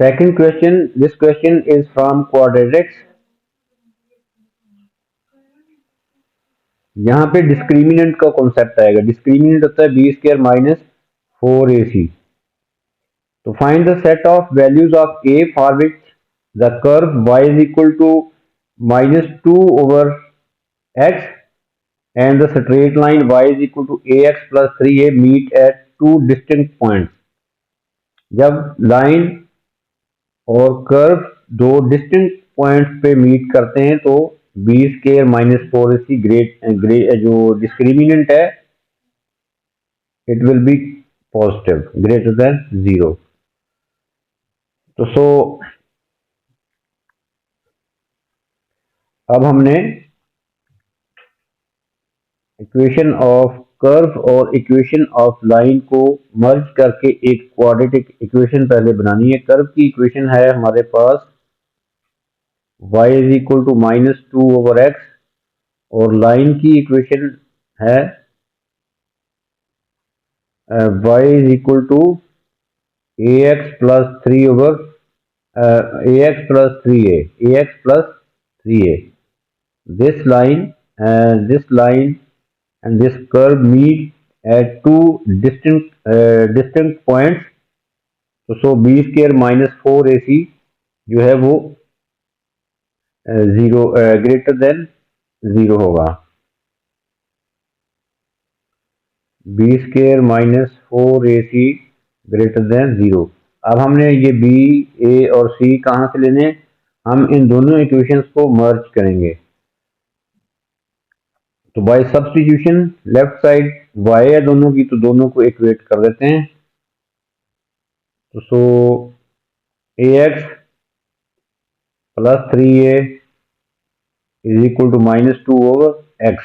Second question, this question is from quadratics. यहाँ पे discriminant का कॉन्सेप्ट आएगा। डिस्क्रिमिनेंट होता है बी स्क्वायर माइनस 4ac। तो find the set of values of a for which the curve y is equal to -2 over x and the straight line y is equal to ax plus 3a meet at two distinct points। जब line और curve दो distinct points पे meet करते हैं तो B square minus 4ac जो discriminant है it will be positive greater than 0। तो सो अब हमने इक्वेशन ऑफ कर्व और इक्वेशन ऑफ लाइन को मर्ज करके एक क्वाड्रेटिक इक्वेशन पहले बनानी है। कर्व की इक्वेशन है हमारे पास y is equal to -2 over x और लाइन की इक्वेशन है y is equal to ax plus 3 over ax plus 3a this line and this curve meet at two distinct points। तो b स्क्वायर माइनस 4ac जो है वो 0 greater than 0 होगा। b square minus 4ac greater than 0। अब हमने ये b, a और c कहाँ से लेने, हम इन दोनों इक्वेशंस को मर्ज करेंगे। तो by substitution left side y है दोनों की, तो दोनों को इक्वेट कर देते हैं। तो so ax plus 3a is equal to -2 over x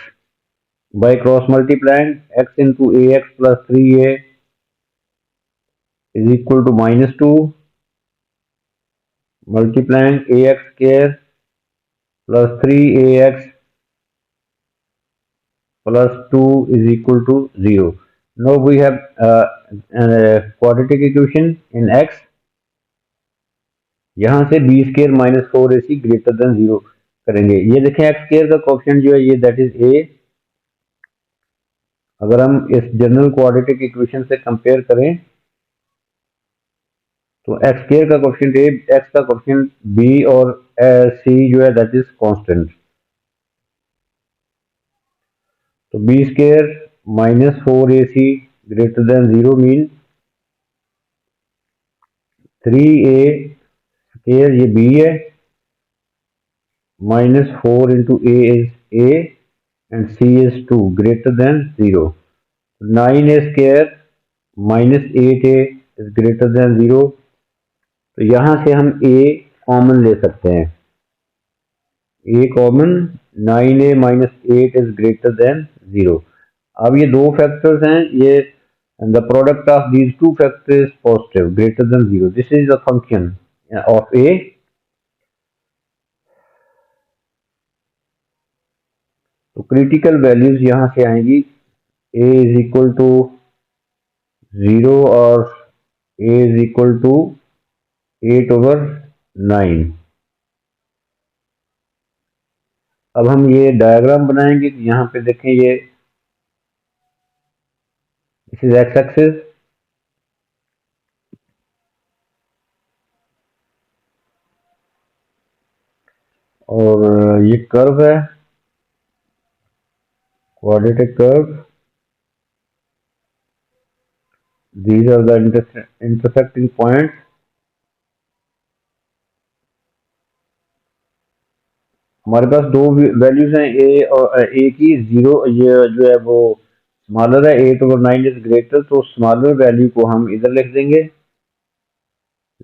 by cross multiplying x into ax plus 3a is equal to -2 multiplying ax square plus 3ax plus 2 is equal to 0। Now we have quadratic equation in x। यहाँ से b square minus 4ac greater than 0 करेंगे। ये देखें x square का coefficient जो है ये that is a। अगर हम इस जनरल क्वाड्रेटिक इक्वेशन से कंपेयर करें तो x स्क्वायर का कोएफिशिएंट a, x का कोएफिशिएंट b और c जो है दैट इज कांस्टेंट। तो b square minus 4ac greater than 0 mean 3a square ये b है minus 4 into a is a and c is 2 greater than 0। 9a square minus 8a is greater than 0। तो यहाँ से हम a common ले सकते हैं, a common 9a minus 8 is greater than 0। अब ये दो फैक्टर्स हैं, ये the product of these two factors is positive greater than 0। This is the function of a। तो क्रिटिकल वैल्यूज यहां से आएंगी a इज इक्वल टू 0 और a is equal to 8 over 9। अब हम ये डायग्राम बनाएंगे। यहाँ पे देखें ये दिस इज एक्स एक्सिस और ये कर्व है quadratic curve. These are the intersecting points. हमारे पास दो वैल्यूज हैं a और a की 0, ये जो है वो स्मॉलर है 8 ओवर 9 इज ग्रेटर। तो स्मॉलर वैल्यू को हम इधर लिख देंगे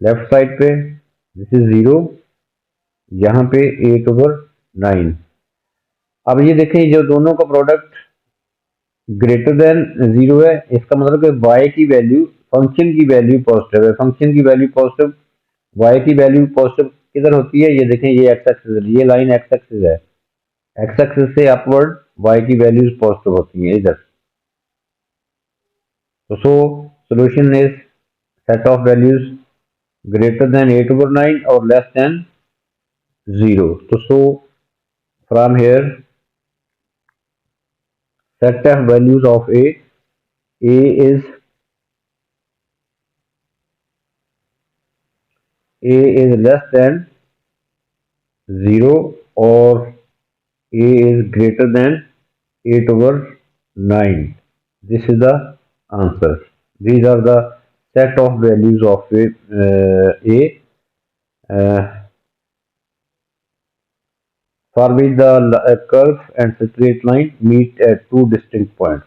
लेफ्ट साइड पे, दिस इज 0, यहाँ पे 8 ओवर 9। अब ये देखें जो दोनों का प्रोडक्ट ग्रेटर देन 0 है, इसका मतलब है y की वैल्यू, फंक्शन की वैल्यू पॉजिटिव है। फंक्शन की वैल्यू पॉजिटिव, y की वैल्यू पॉजिटिव किधर होती है, ये देखें ये एक्स एक्सिस, ये लाइन एक्स एक्सिस है, एक्स एक्सिस से अपवर्ड y की वैल्यूज पॉजिटिव होती हैं इधर। So solution is set of values greater than 8 over 9 or less than 0. So from here set of values of a is less than 0 or a is greater than 8 over 9. This is the answer. These are the set of values of a for which the curve and straight line meet at two distinct points.